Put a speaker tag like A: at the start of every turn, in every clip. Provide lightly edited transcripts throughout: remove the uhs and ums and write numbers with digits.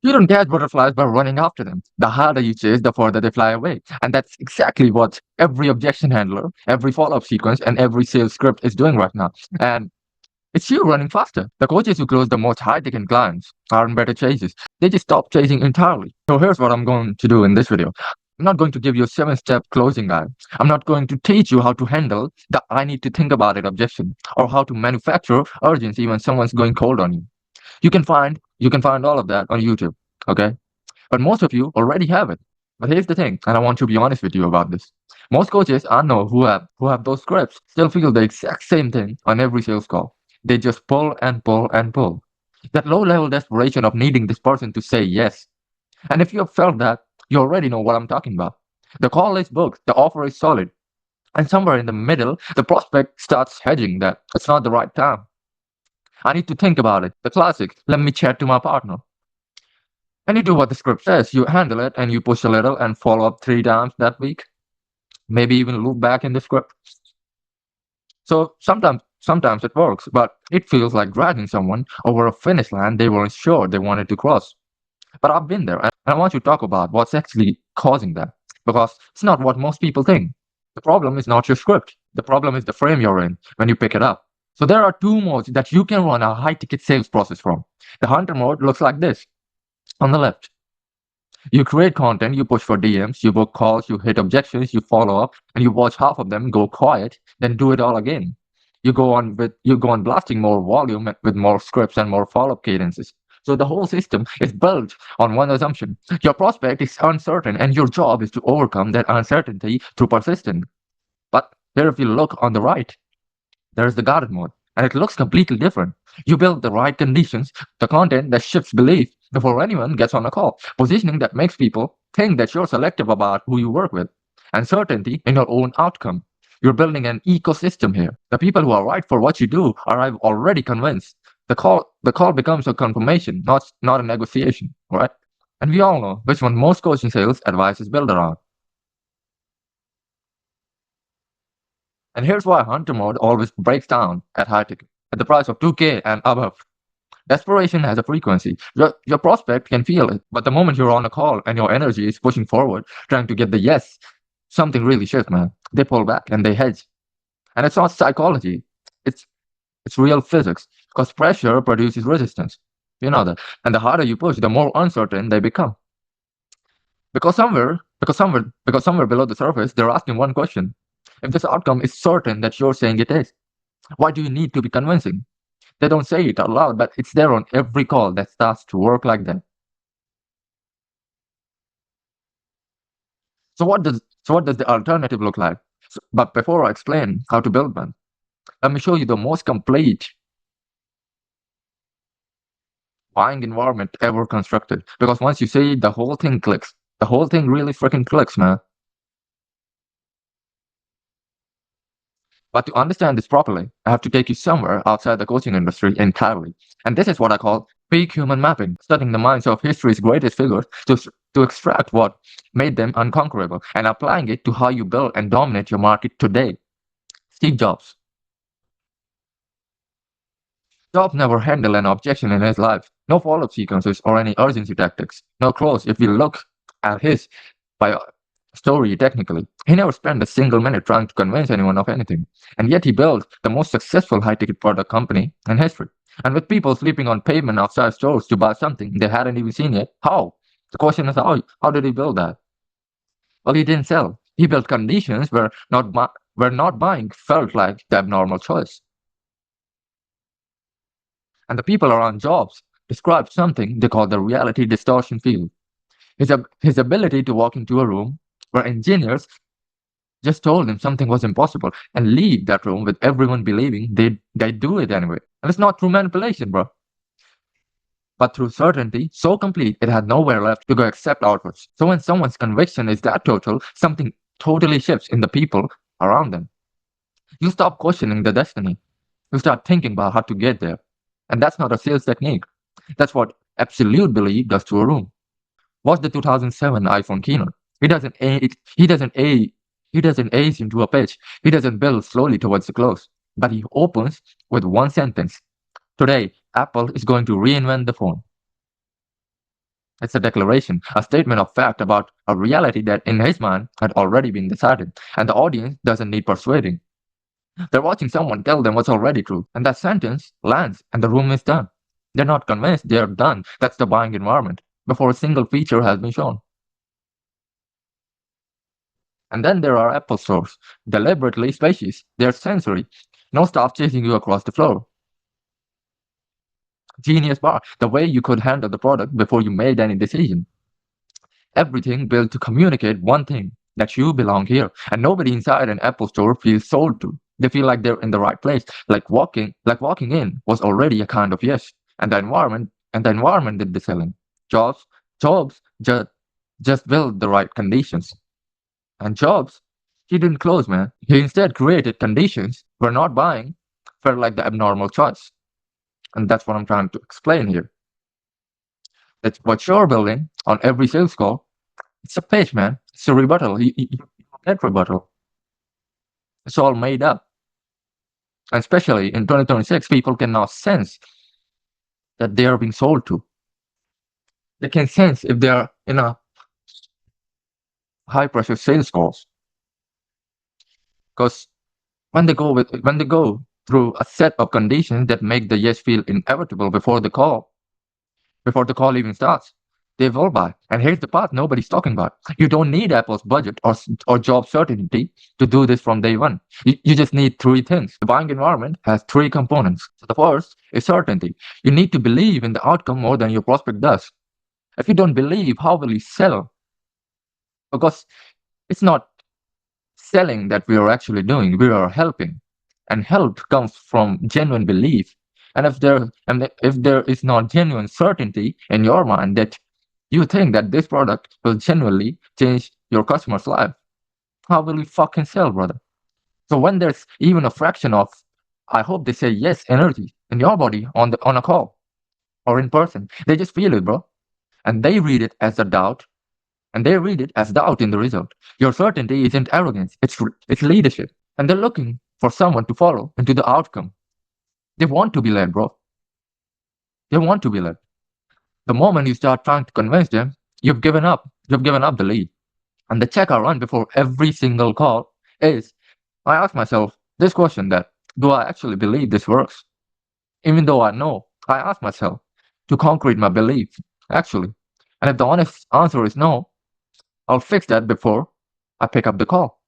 A: You don't catch butterflies by running after them. The harder you chase, the further they fly away. And that's exactly what every objection handler, every follow-up sequence, and every sales script is doing right now. And it's you running faster. The coaches who close the most high-ticket clients aren't better chasers. They just stop chasing entirely. So here's what I'm going to do in this video. I'm not going to give you a 7-step closing guide. I'm not going to teach you how to handle the I need to think about it objection or how to manufacture urgency when someone's going cold on you. You can find all of that on YouTube, okay? But most of you already have it. But here's the thing, and I want to be honest with you about this. Most coaches I know who have those scripts still feel the exact same thing on every sales call. They just pull and pull and pull. That low-level desperation of needing this person to say yes. And if you have felt that, you already know what I'm talking about. The call is booked, the offer is solid, and somewhere in the middle, the prospect starts hedging that it's not the right time. I need to think about it. The classic, let me chat to my partner. And you do what the script says. You handle it and you push a little and follow up 3 times that week. Maybe even loop back in the script. So sometimes it works, but it feels like dragging someone over a finish line they weren't sure they wanted to cross. But I've been there, and I want you to talk about what's actually causing that. Because it's not what most people think. The problem is not your script. The problem is the frame you're in when you pick it up. So there are 2 modes that you can run a high-ticket sales process from. The hunter mode looks like this. On the left, you create content, you push for DMs, you book calls, you hit objections, you follow up, and you watch half of them go quiet, then do it all again. You go on blasting more volume with more scripts and more follow-up cadences. So the whole system is built on one assumption. Your prospect is uncertain, and your job is to overcome that uncertainty through persistence. But here, if you look on the right, there's the guarded mode, and it looks completely different. You build the right conditions, the content that shifts belief before anyone gets on a call, positioning that makes people think that you're selective about who you work with, and certainty in your own outcome. You're building an ecosystem here. The people who are right for what you do are already convinced. The call becomes a confirmation, not a negotiation, right? And we all know which one most coaching sales advice is built around. And here's why hunter mode always breaks down at high ticket, at the price of 2K and above. Desperation has a frequency. Your prospect can feel it, but the moment you're on a call and your energy is pushing forward, trying to get the yes, something really shifts, man. They pull back and they hedge. And it's not psychology. It's it's real physics. Because pressure produces resistance. You know that. And the harder you push, the more uncertain they become. Because somewhere below the surface, they're asking one question. If this outcome is certain that you're saying it is, why do you need to be convincing? They don't say it out loud, but it's there on every call that starts to work like that. So what does the alternative look like? But before I explain how to build one, let me show you the most complete buying environment ever constructed. Because once you see it, the whole thing clicks. The whole thing really freaking clicks, man. But to understand this properly, I have to take you somewhere outside the coaching industry entirely. And this is what I call peak human mapping, studying the minds of history's greatest figures to extract what made them unconquerable and applying it to how you build and dominate your market today. Steve Jobs. Jobs never handled an objection in his life. No follow-up sequences or any urgency tactics. No close. If you look at his bio story technically, he never spent a single minute trying to convince anyone of anything. And yet he built the most successful high-ticket product company in history. And with people sleeping on pavement outside stores to buy something they hadn't even seen yet, how? The question is how did he build that? Well, he didn't sell. He built conditions where not buying felt like the abnormal choice. And the people around Jobs described something they call the reality distortion field. His ability to walk into a room where engineers just told him something was impossible and leave that room with everyone believing they'd do it anyway. And it's not through manipulation, bro, but through certainty so complete it had nowhere left to go except outwards. So when someone's conviction is that total, something totally shifts in the people around them. You stop questioning the destiny. You start thinking about how to get there. And that's not a sales technique. That's what absolute belief does to a room. Watch the 2007 iPhone keynote. He doesn't ace into a pitch. He doesn't build slowly towards the close. But he opens with one sentence. Today, Apple is going to reinvent the phone. It's a declaration, a statement of fact about a reality that in his mind had already been decided, and the audience doesn't need persuading. They're watching someone tell them what's already true, and that sentence lands, and the room is done. They're not convinced, they're done. That's the buying environment, before a single feature has been shown. And then there are Apple stores, deliberately spacious, they're sensory. No staff chasing you across the floor. Genius bar, the way you could handle the product before you made any decision. Everything built to communicate one thing, that you belong here. And nobody inside an Apple store feels sold to. They feel like they're in the right place. Like walking in was already a kind of yes. And the environment did the selling. Jobs Jobs just built the right conditions. And Jobs, he didn't close, man. He instead created conditions where not buying felt like the abnormal choice. And that's what I'm trying to explain here. That's what you're building on every sales call. It's a pitch, man. It's a rebuttal. You get rebuttal. It's all made up. And especially in 2026, people can now sense that they are being sold to. They can sense if they are in a high pressure sales calls. Because when they go through a set of conditions that make the yes feel inevitable before the call even starts, they will buy. And here's the part nobody's talking about. You don't need Apple's budget or job certainty to do this from day one. You just need three things. The buying environment has three components. So the first is certainty. You need to believe in the outcome more than your prospect does. If you don't believe, how will you sell? Because it's not selling that we are actually doing, we are helping. And help comes from genuine belief. And if there is not genuine certainty in your mind that you think that this product will genuinely change your customer's life, how will you fucking sell, brother? So when there's even a fraction of I hope they say yes energy in your body on a call or in person, they just feel it, bro. And they read it as a doubt, and they read it as doubt in the result. Your certainty isn't arrogance, it's leadership. And they're looking for someone to follow into the outcome. They want to be led, bro. They want to be led. The moment you start trying to convince them, you've given up. You've given up the lead. And the check I run before every single call is I ask myself this question that do I actually believe this works? Even though I know, I ask myself to concrete my belief, actually. And if the honest answer is no, I'll fix that before I pick up the call.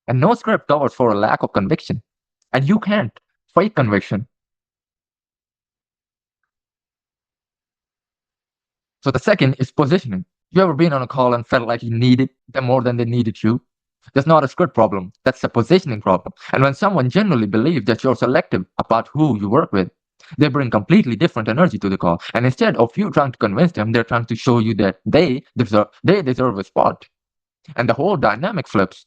A: And no script covers for a lack of conviction. And you can't fake conviction. So the second is positioning. You ever been on a call and felt like you needed them more than they needed you? That's not a script problem. That's a positioning problem. And when someone genuinely believes that you're selective about who you work with, they bring completely different energy to the call. And instead of you trying to convince them, they're trying to show you that they deserve a spot. And the whole dynamic flips.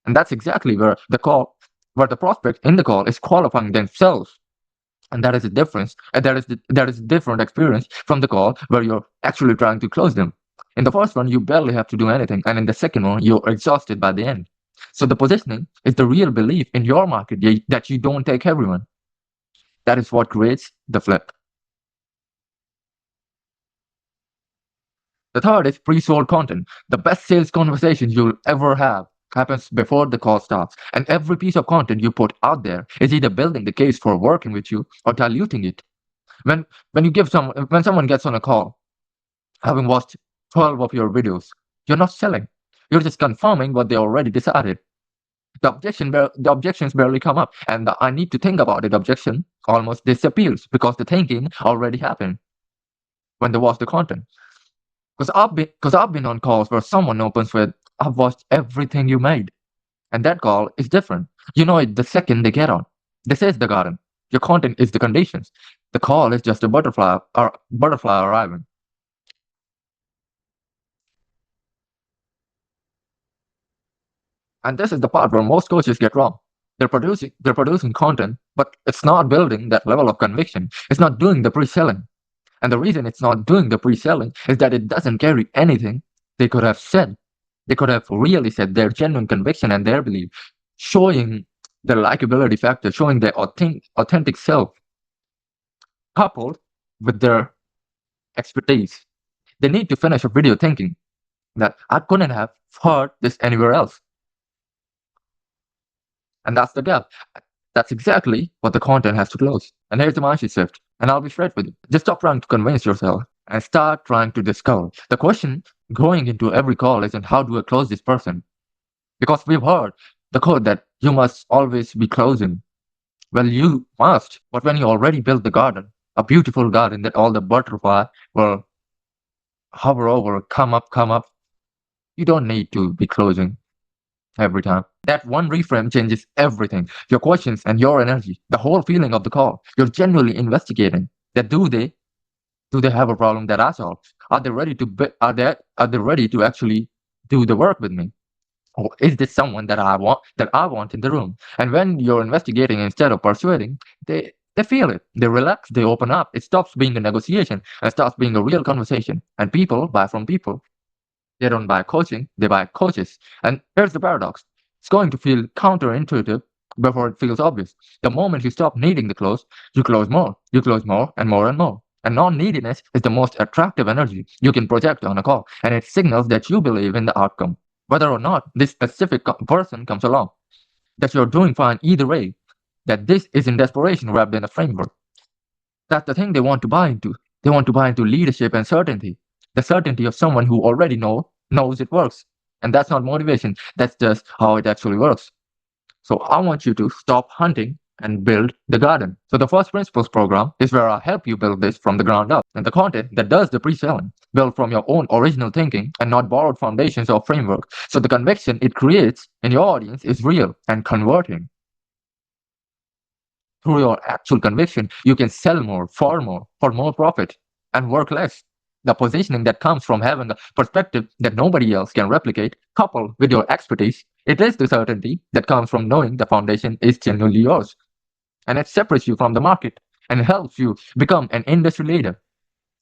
A: And that's exactly where the prospect in the call is qualifying themselves. And that is a difference. And that is a different experience from the call where you're actually trying to close them. In the first one, you barely have to do anything, and in the second one, you're exhausted by the end. So the positioning is the real belief in your market that you don't take everyone. That is what creates the flip. The third is pre-sold content. The best sales conversation you'll ever have happens before the call starts. And every piece of content you put out there is either building the case for working with you or diluting it. When when someone gets on a call, having watched 12 of your videos, you're not selling. You're just confirming what they already decided. The objections barely come up, and the I need to think about it objection almost disappears because the thinking already happened when they watch the content. Because I've been on calls where someone opens with, "I've watched everything you made," and that call is different. You know it the second they get on. This is the garden. Your content is the conditions. The call is just a butterfly arriving. And this is the part where most coaches get wrong. They're producing content, but it's not building that level of conviction. It's not doing the pre-selling. And the reason it's not doing the pre-selling is that it doesn't carry anything they could have said. They could have really said their genuine conviction and their belief, showing the likability factor, showing their authentic self, coupled with their expertise. They need to finish a video thinking that I couldn't have heard this anywhere else. And that's the gap. That's exactly what the content has to close. And here's the mindset shift. And I'll be straight with you. Just stop trying to convince yourself and start trying to discover. The question going into every call isn't how do I close this person? Because we've heard the quote that you must always be closing. Well, you must. But when you already built the garden, a beautiful garden that all the butterfly will hover over, come up, you don't need to be closing every time. That one reframe changes everything. Your questions and your energy, the whole feeling of the call. You're genuinely investigating that do they have a problem that I solve? Are they ready to are they ready to actually do the work with me? Or is this someone that I want in the room? And when you're investigating instead of persuading, they feel it. They relax, they open up. It stops being a negotiation and starts being a real conversation. And people buy from people. They don't buy coaching, they buy coaches. And here's the paradox. It's going to feel counterintuitive before it feels obvious. The moment you stop needing the close, you close more. You close more and more and more. And non-neediness is the most attractive energy you can project on a call. And it signals that you believe in the outcome, whether or not this specific person comes along. That you're doing fine either way. That this is in desperation wrapped in a framework. That's the thing they want to buy into. They want to buy into leadership and certainty. The certainty of someone who already knows it works. And that's not motivation. That's just how it actually works. So I want you to stop hunting and build the garden. So the first principles program is where I help you build this from the ground up. And the content that does the pre-selling, built from your own original thinking and not borrowed foundations or framework. So the conviction it creates in your audience is real and converting. Through your actual conviction, you can sell more, for more profit, and work less. The positioning that comes from having a perspective that nobody else can replicate, coupled with your expertise, it is the certainty that comes from knowing the foundation is genuinely yours. And it separates you from the market and helps you become an industry leader.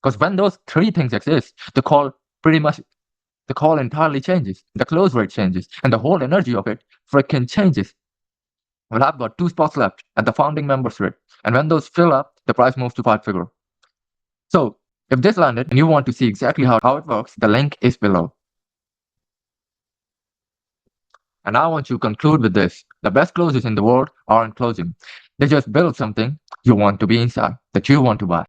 A: Because when those three things exist, the call entirely changes, the close rate changes, and the whole energy of it freaking changes. Well, I've got 2 spots left at the founding members rate, and when those fill up, the price moves to 5 figure. So, if this landed and you want to see exactly how it works, the link is below. And I want you to conclude with this. The best closers in the world aren't closing. They just build something you want to be inside, that you want to buy.